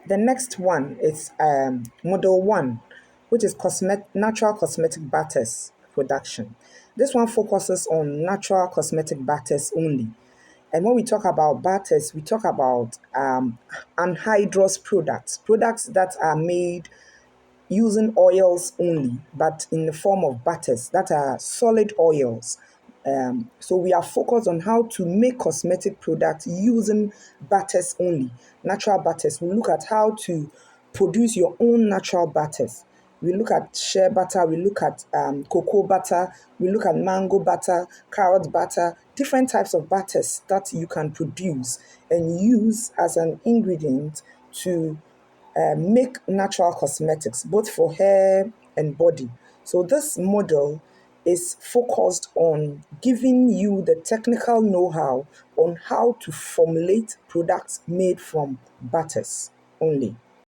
The next one is model one, which is natural cosmetic butters production. This one focuses on natural cosmetic butters only. And when we talk about butters, we talk about anhydrous products that are made using oils only, but in the form of butters that are solid oils. So we are focused on how to make cosmetic products using butters only, natural butters. We look at how to produce your own natural butters. We look at shea butter, we look at cocoa butter, we look at mango butter, carrot butter, different types of butters that you can produce and use as an ingredient to make natural cosmetics, both for hair and body. So, this model is focused on giving you the technical know how on how to formulate products made from butters only.